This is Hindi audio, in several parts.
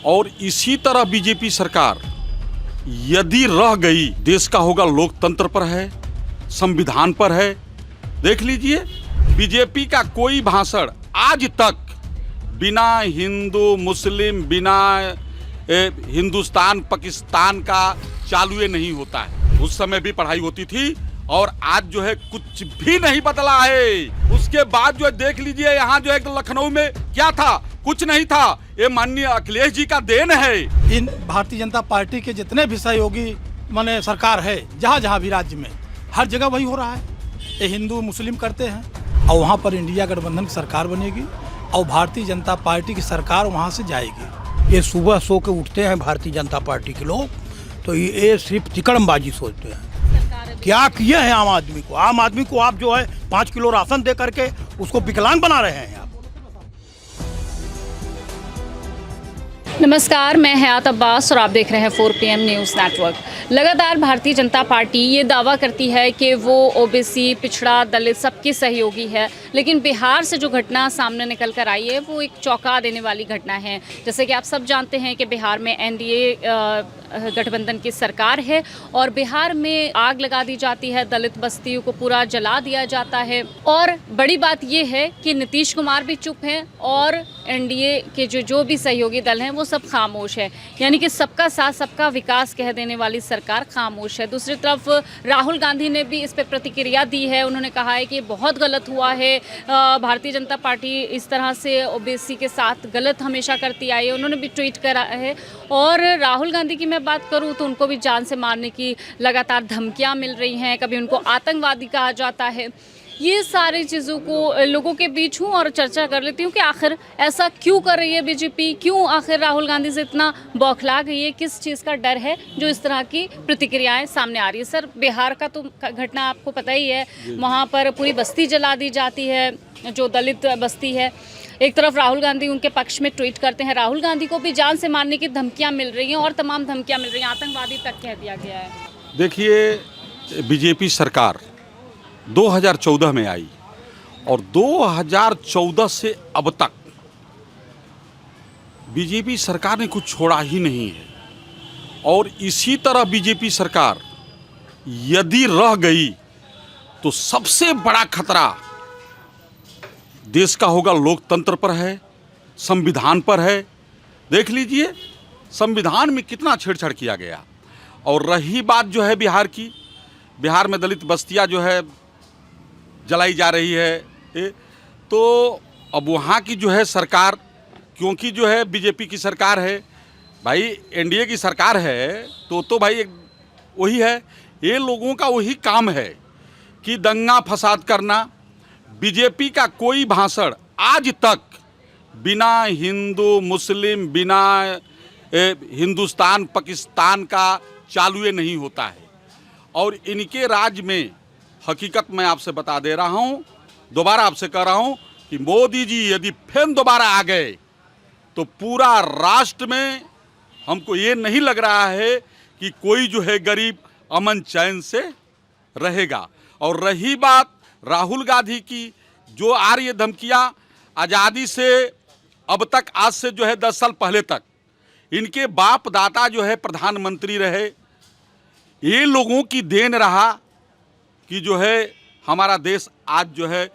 और इसी तरह बीजेपी सरकार यदि रह गई, देश का होगा लोकतंत्र पर है, संविधान पर है। देख लीजिए, बीजेपी का कोई भाषण आज तक बिना हिंदू मुस्लिम, बिना हिंदुस्तान पाकिस्तान का चालू नहीं होता है। उस समय भी पढ़ाई होती थी और आज जो है कुछ भी नहीं बदला है। उसके बाद जो है देख लीजिए, यहाँ जो है लखनऊ में क्या था, कुछ नहीं था। ये माननीय अखिलेश जी का देन है। इन भारतीय जनता पार्टी के जितने भी सहयोगी माने सरकार है, जहाँ जहाँ भी राज्य में, हर जगह वही हो रहा है। ये हिंदू मुस्लिम करते हैं और वहाँ पर इंडिया गठबंधन की सरकार बनेगी और भारतीय जनता पार्टी की सरकार वहाँ से जाएगी। ये सुबह सो के उठते हैं भारतीय जनता पार्टी के लोग, तो ये सिर्फ तिकड़मबाजी सोचते हैं। क्या किए हैं आम आदमी को? आम आदमी को आप जो है 5 किलो राशन दे करके उसको विकलांग बना रहे हैं आप। नमस्कार, मैं हयात अब्बास और आप देख रहे हैं 4 PM न्यूज़ नेटवर्क। लगातार भारतीय जनता पार्टी ये दावा करती है कि वो ओबीसी, पिछड़ा, दलित सबकी सहयोगी है, लेकिन बिहार से जो घटना सामने निकल कर आई है वो एक चौंका देने वाली घटना है। जैसे कि आप सब जानते हैं कि बिहार में एनडीए गठबंधन की सरकार है और बिहार में आग लगा दी जाती है, दलित बस्तियों को पूरा जला दिया जाता है। और बड़ी बात ये है कि नीतीश कुमार भी चुप हैं और एनडीए के जो भी सहयोगी दल हैं वो सब खामोश है। यानी कि सबका साथ सबका विकास कह देने वाली सरकार खामोश है। दूसरी तरफ राहुल गांधी ने भी इस पर प्रतिक्रिया दी है। उन्होंने कहा है कि बहुत गलत हुआ है, भारतीय जनता पार्टी इस तरह से ओबीसी के साथ गलत हमेशा करती आई है। उन्होंने भी ट्वीट करा है। और राहुल गांधी की मैं बात करूं तो उनको भी जान से मारने की लगातार धमकियां मिल रही हैं, कभी उनको आतंकवादी कहा जाता है। ये सारी चीज़ों को लोगों के बीच हूँ और चर्चा कर लेती हूँ कि आखिर ऐसा क्यों कर रही है बीजेपी, क्यों आखिर राहुल गांधी से इतना बौखला गई है, किस चीज़ का डर है जो इस तरह की प्रतिक्रियाएं सामने आ रही है। सर, बिहार का तो घटना आपको पता ही है, वहाँ पर पूरी बस्ती जला दी जाती है, जो दलित बस्ती है। एक तरफ राहुल गांधी उनके पक्ष में ट्वीट करते हैं, राहुल गांधी को भी जान से मारने की धमकियाँ मिल रही हैं और तमाम धमकियाँ मिल रही हैं, आतंकवादी तक कह दिया गया है। देखिए, बीजेपी सरकार 2014 में आई और 2014 से अब तक बीजेपी सरकार ने कुछ छोड़ा ही नहीं है। और इसी तरह बीजेपी सरकार यदि रह गई तो सबसे बड़ा खतरा देश का होगा लोकतंत्र पर है, संविधान पर है। देख लीजिए, संविधान में कितना छेड़छाड़ किया गया। और रही बात जो है बिहार की, बिहार में दलित बस्तियां जो है जलाई जा रही है, तो अब वहाँ की जो है सरकार, क्योंकि जो है बीजेपी की सरकार है भाई, एनडीए की सरकार है, तो भाई वही है, ये लोगों का वही काम है कि दंगा फसाद करना। बीजेपी का कोई भाषण आज तक बिना हिंदू मुस्लिम, बिना हिंदुस्तान पाकिस्तान का चालू नहीं होता है। और इनके राज्य में हकीकत मैं आपसे बता दे रहा हूँ, दोबारा आपसे कह रहा हूँ कि मोदी जी यदि फिर दोबारा आ गए तो पूरा राष्ट्र में हमको ये नहीं लग रहा है कि कोई जो है गरीब अमन चैन से रहेगा। और रही बात राहुल गांधी की, जो आ रही है धमकियाँ, आज़ादी से अब तक, आज से जो है 10 साल पहले तक इनके बाप दादा जो है प्रधानमंत्री रहे, ये लोगों की देन रहा कि जो है हमारा देश आज जो है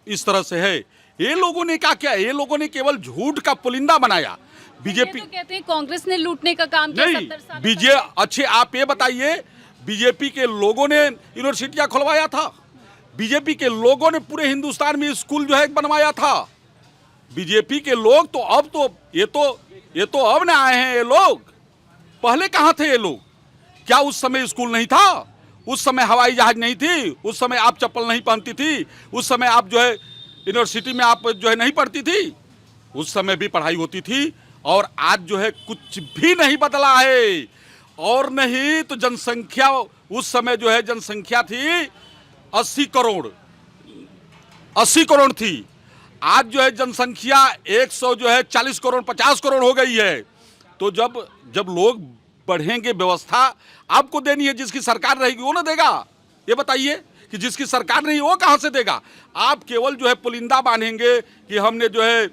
इस तरह से है। ये लोगों ने क्या, ये लोगों ने केवल झूठ का पुलिंदा बनाया। बीजेपी तो कहते हैं कांग्रेस ने लूटने का काम किया 70 साल। अच्छे, आप ये बताइए, बीजेपी के लोगों ने यूनिवर्सिटियां खुलवाया था, बीजेपी के लोगों ने पूरे हिंदुस्तान में स्कूल जो है बनवाया था। बीजेपी के लोग तो अब तो ये तो अब न आए हैं। ये लोग पहले कहाँ थे? ये लोग क्या उस समय स्कूल नहीं था? उस समय हवाई जहाज नहीं थी? उस समय आप चप्पल नहीं पहनती थी? उस समय आप जो है यूनिवर्सिटी में आप जो है नहीं पढ़ती थी? उस समय भी पढ़ाई होती थी। और आज जो है कुछ भी नहीं बदला है। और नहीं तो जनसंख्या, उस समय जो है जनसंख्या थी 80 करोड़ थी। आज जो है जनसंख्या 140 करोड़ 50 करोड़ हो गई है। तो जब लोग बढ़ेंगे, व्यवस्था आपको देनी है, जिसकी सरकार रहेगी वो ना देगा। ये बताइए कि जिसकी सरकार नहीं वो कहाँ से देगा? आप केवल जो है पुलिंदा बांधेंगे कि हमने जो है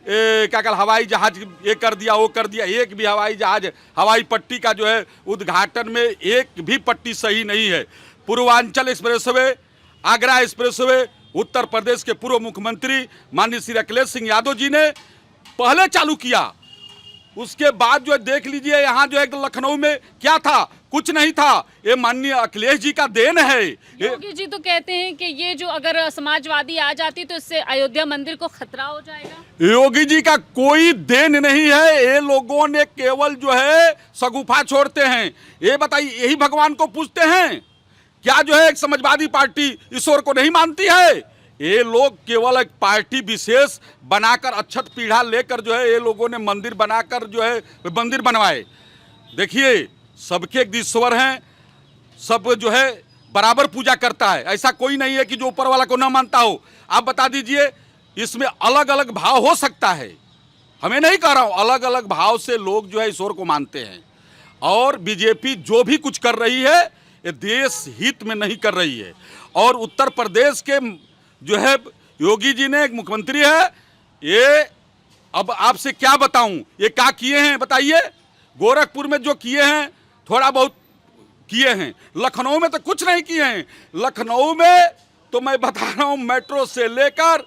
क्या कहल हवाई जहाज ये कर दिया वो कर दिया, एक भी हवाई जहाज हवाई पट्टी का जो है उद्घाटन में एक भी पट्टी सही नहीं है। पूर्वांचल एक्सप्रेसवे, आगरा एक्सप्रेसवे उत्तर प्रदेश के पूर्व मुख्यमंत्री माननीय श्री अखिलेश सिंह यादव जी ने पहले चालू किया। उसके बाद जो है देख लीजिए यहाँ जो है लखनऊ में क्या था, कुछ नहीं था। ये माननीय अखिलेश जी का देन है। योगी जी तो कहते हैं कि ये जो अगर समाजवादी आ जाती तो इससे अयोध्या मंदिर को खतरा हो जाएगा। योगी जी का कोई देन नहीं है, ये लोगों ने केवल जो है शगुफा छोड़ते हैं। ये बताइए, यही भगवान को पूजते हैं क्या? जो है एक समाजवादी पार्टी ईश्वर को नहीं मानती है। ये लोग केवल एक पार्टी विशेष बनाकर अक्षत पीढ़ा लेकर जो है ये लोगों ने मंदिर बनाकर जो है मंदिर बनवाए। देखिए, सबके एक ईश्वर हैं, सब जो है बराबर पूजा करता है। ऐसा कोई नहीं है कि जो ऊपर वाला को ना मानता हो। आप बता दीजिए, इसमें अलग अलग भाव हो सकता है, हमें नहीं कह रहा हूँ, अलग अलग भाव से लोग जो है ईश्वर को मानते हैं। और बीजेपी जो भी कुछ कर रही है ये देश हित में नहीं कर रही है। और उत्तर प्रदेश के जो है योगी जी ने एक मुख्यमंत्री है, ये अब आपसे क्या बताऊं, ये क्या किए हैं बताइए। गोरखपुर में जो किए हैं थोड़ा बहुत किए हैं, लखनऊ में तो कुछ नहीं किए हैं। लखनऊ में तो मैं बता रहा हूं, मेट्रो से लेकर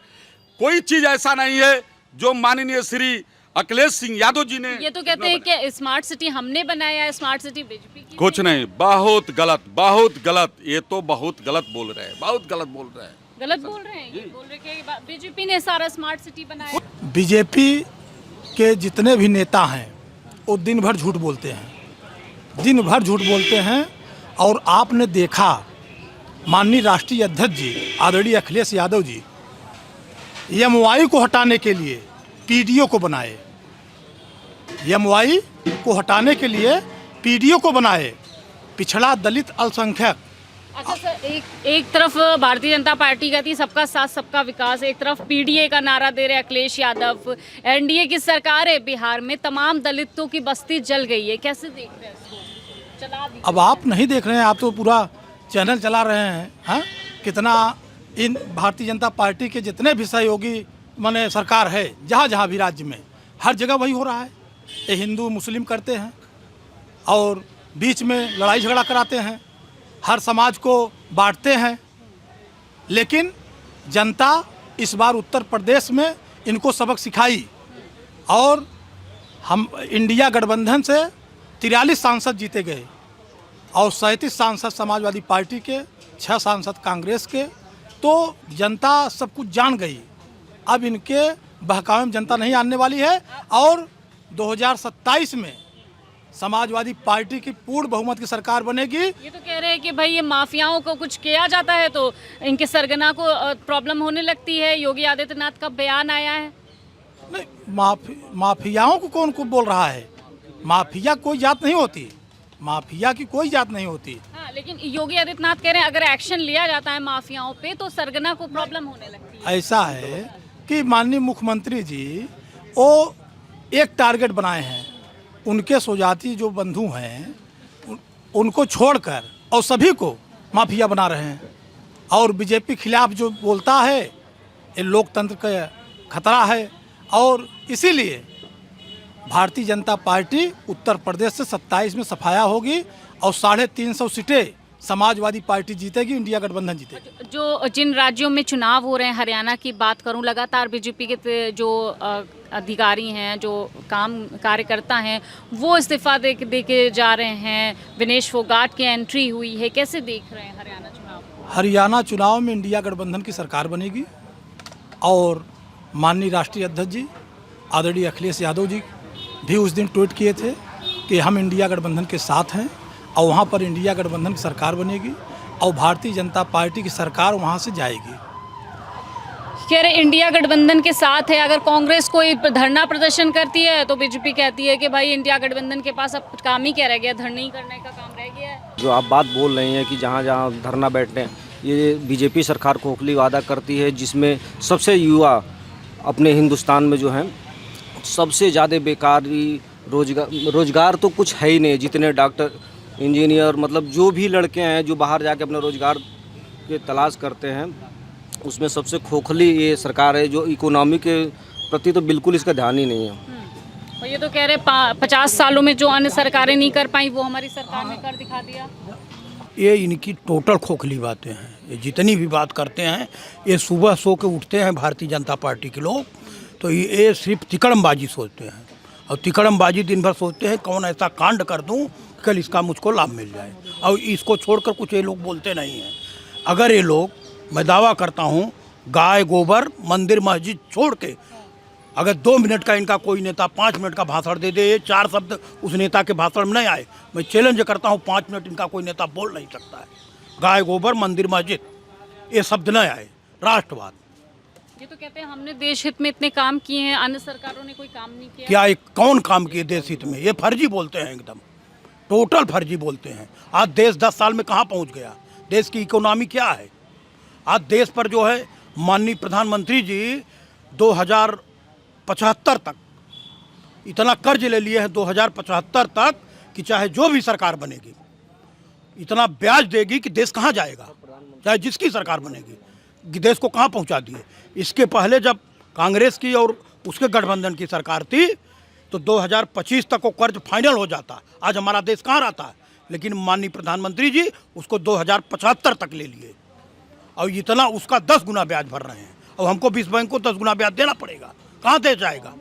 कोई चीज ऐसा नहीं है जो माननीय श्री अखिलेश सिंह यादव जी ने। ये तो कहते हैं कि स्मार्ट सिटी हमने बनाया है, स्मार्ट सिटी बीजेपी की। कुछ नहीं, बहुत गलत, बहुत गलत। ये तो बहुत गलत बोल रहे हैं, बहुत गलत बोल रहे हैं। गलत बोल रहे हैं, ये बोल रहे हैं कि बीजेपी ने सारा स्मार्ट सिटी बनाया। बीजेपी के जितने भी नेता हैं वो दिन भर झूठ बोलते हैं, दिन भर झूठ बोलते हैं। और आपने देखा माननीय राष्ट्रीय अध्यक्ष जी आदरणीय अखिलेश यादव जी एमवाई को हटाने के लिए पीडीओ को बनाए, एमवाई को हटाने के लिए पीडीओ को बनाए, पिछड़ा दलित अल्पसंख्यक। अच्छा सर, एक तरफ भारतीय जनता पार्टी कहती है सबका साथ सबका विकास, एक तरफ पीडीए का नारा दे रहे अखिलेश यादव। एनडीए की सरकार है बिहार में, तमाम दलितों की बस्ती जल गई है, कैसे देख रहे हैं इसको? चला दीजिए। अब आप नहीं देख रहे हैं, आप तो पूरा चैनल चला रहे हैं। हाँ, कितना इन भारतीय जनता पार्टी के जितने भी सहयोगी माने सरकार है, जहाँ जहाँ भी राज्य में, हर जगह वही हो रहा है। ये हिंदू मुस्लिम करते हैं और बीच में लड़ाई झगड़ा कराते हैं, हर समाज को बांटते हैं। लेकिन जनता इस बार उत्तर प्रदेश में इनको सबक सिखाई और हम इंडिया गठबंधन से 43 सांसद जीते गए और 37 सांसद समाजवादी पार्टी के, 6 सांसद कांग्रेस के। तो जनता सब कुछ जान गई। अब इनके बहकावे में जनता नहीं आने वाली है और 2027 में समाजवादी पार्टी की पूर्ण बहुमत की सरकार बनेगी। ये तो कह रहे हैं कि भाई ये माफियाओं को कुछ किया जाता है तो इनके सरगना को प्रॉब्लम होने लगती है। योगी आदित्यनाथ का बयान आया है। नहीं, माफियाओं को कौन को बोल रहा है? माफिया कोई जात नहीं होती, माफिया की कोई जात नहीं होती। हाँ, लेकिन योगी आदित्यनाथ कह रहे हैं अगर एक्शन लिया जाता है माफियाओं पे तो सरगना को प्रॉब्लम होने लगती है। ऐसा है कि माननीय मुख्यमंत्री जी वो एक टारगेट बनाए हैं, उनके स्वजाति जो बंधु हैं उनको छोड़कर और सभी को माफिया बना रहे हैं। और बीजेपी खिलाफ जो बोलता है ये लोकतंत्र का खतरा है। और इसीलिए भारतीय जनता पार्टी उत्तर प्रदेश से 27 में सफाया होगी और 350 सीटें समाजवादी पार्टी जीतेगी, इंडिया गठबंधन जीतेगी। जो जिन राज्यों में चुनाव हो रहे हैं, हरियाणा की बात करूं, लगातार बीजेपी के जो अधिकारी हैं, जो कार्यकर्ता हैं, वो इस्तीफा दे के जा रहे हैं। विनेश फोगाट की एंट्री हुई है, कैसे देख रहे हैं हरियाणा चुनाव? हरियाणा चुनाव में इंडिया गठबंधन की सरकार बनेगी और माननीय राष्ट्रीय अध्यक्ष जी आदरणीय अखिलेश यादव जी भी उस दिन ट्वीट किए थे कि हम इंडिया गठबंधन के साथ हैं और वहाँ पर इंडिया गठबंधन की सरकार बनेगी और भारतीय जनता पार्टी की सरकार वहाँ से जाएगी। कह रहे इंडिया गठबंधन के साथ है। अगर कांग्रेस कोई धरना प्रदर्शन करती है तो बीजेपी कहती है कि भाई इंडिया गठबंधन के पास अब काम ही क्या रह गया, धरना ही करने का काम रह गया है। जो आप बात बोल रही हैं कि जहाँ जहाँ धरना बैठते हैं, ये बीजेपी सरकार खोखली वादा करती है जिसमें सबसे युवा अपने हिंदुस्तान में जो हैं सबसे ज़्यादा बेकारी, रोजगार तो कुछ है ही नहीं। जितने डॉक्टर, इंजीनियर, मतलब जो भी लड़के हैं जो बाहर जाके अपने रोजगार के तलाश करते हैं, उसमें सबसे खोखली ये सरकार है जो इकोनॉमी के प्रति तो बिल्कुल इसका ध्यान ही नहीं है। और ये तो कह रहे 50 सालों में जो अन्य सरकारें नहीं कर पाई वो हमारी सरकार ने कर दिखा दिया। ये इनकी टोटल खोखली बातें हैं। ये जितनी भी बात करते हैं, ये सुबह सो के उठते हैं भारतीय जनता पार्टी के लोग, तो ये सिर्फ तिकड़मबाजी सोचते हैं। और तिकड़मबाजी दिन भर सोचते हैं कौन ऐसा कांड कर दूं कल इसका मुझको लाभ मिल जाए, और इसको छोड़कर कुछ ये लोग बोलते नहीं हैं। अगर ये लोग, मैं दावा करता हूँ, गाय गोबर मंदिर मस्जिद छोड़ के अगर 2 मिनट का इनका कोई नेता 5 मिनट का भाषण दे दे, ये 4 शब्द उस नेता के भाषण में नहीं आए, मैं चैलेंज करता हूँ 5 मिनट इनका कोई नेता बोल नहीं सकता है। गाय गोबर मंदिर मस्जिद ये शब्द नहीं आए, राष्ट्रवाद। ये तो कहते हैं हमने देश हित में इतने काम किए हैं, अन्य सरकारों ने कोई काम नहीं किया। क्या एक कौन काम किए देश हित में? ये फर्जी बोलते हैं, एकदम टोटल फर्जी बोलते हैं। आज देश 10 साल में कहाँ पहुँच गया? देश की इकोनॉमी क्या है? आज देश पर जो है माननीय प्रधानमंत्री जी 2075 तक इतना कर्ज ले लिए हैं, 2075 तक कि चाहे जो भी सरकार बनेगी इतना ब्याज देगी कि देश कहाँ जाएगा, चाहे जिसकी सरकार बनेगी, कि देश को कहाँ पहुँचा दिए। इसके पहले जब कांग्रेस की और उसके गठबंधन की सरकार थी तो 2025 तक वो कर्ज फाइनल हो जाता। आज हमारा देश कहाँ रहता है, लेकिन माननीय प्रधानमंत्री जी उसको 2075 तक ले लिए, और इतना उसका 10 गुना ब्याज भर रहे हैं, और हमको 20 बैंक को 10 गुना ब्याज देना पड़ेगा। कहाँ दे जाएगा?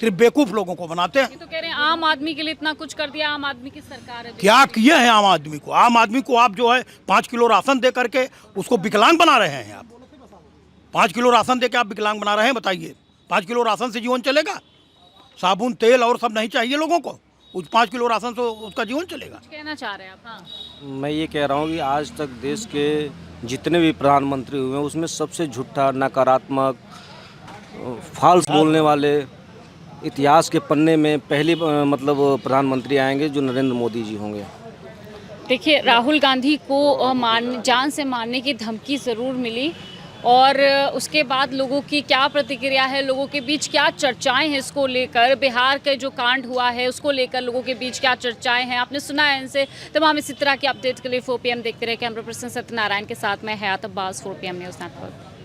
सिर्फ बेवकूफ़ लोगों को बनाते हैं। ये तो कह रहे हैं आम आदमी के लिए इतना कुछ कर दिया, आम आदमी की सरकार है। क्या किए हैं आम आदमी को? आम आदमी को आप जो है 5 किलो राशन दे करके उसको विकलांग बना रहे हैं। आप 5 किलो राशन दे के आप विकलांग बना रहे हैं, बताइए 5 किलो राशन से जीवन चलेगा? साबुन तेल और सब नहीं चाहिए लोगों को? उस 5 किलो राशन से उसका जीवन चलेगा? कहना चाह रहे हैं आप? हाँ, मैं ये कह रहा हूँ कि आज तक देश के जितने भी प्रधानमंत्री हुए हैं उसमें सबसे झूठा, नकारात्मक, फाल्स बोलने वाले, इतिहास के पन्ने में पहले मतलब प्रधानमंत्री आएंगे जो नरेंद्र मोदी जी होंगे। देखिए राहुल गांधी को जान से मारने की धमकी ज़रूर मिली, और उसके बाद लोगों की क्या प्रतिक्रिया है, लोगों के बीच क्या चर्चाएं हैं इसको लेकर, बिहार के जो कांड हुआ है उसको लेकर लोगों के बीच क्या चर्चाएं हैं, आपने सुना है इनसे। तमाम इसी तरह की अपडेट के लिए 4 PM देखते रहे। कैमरा पर्सन सत्यनारायण के साथ मैं हयात अब्बास, 4 PM न्यूज़ नेटवर्क।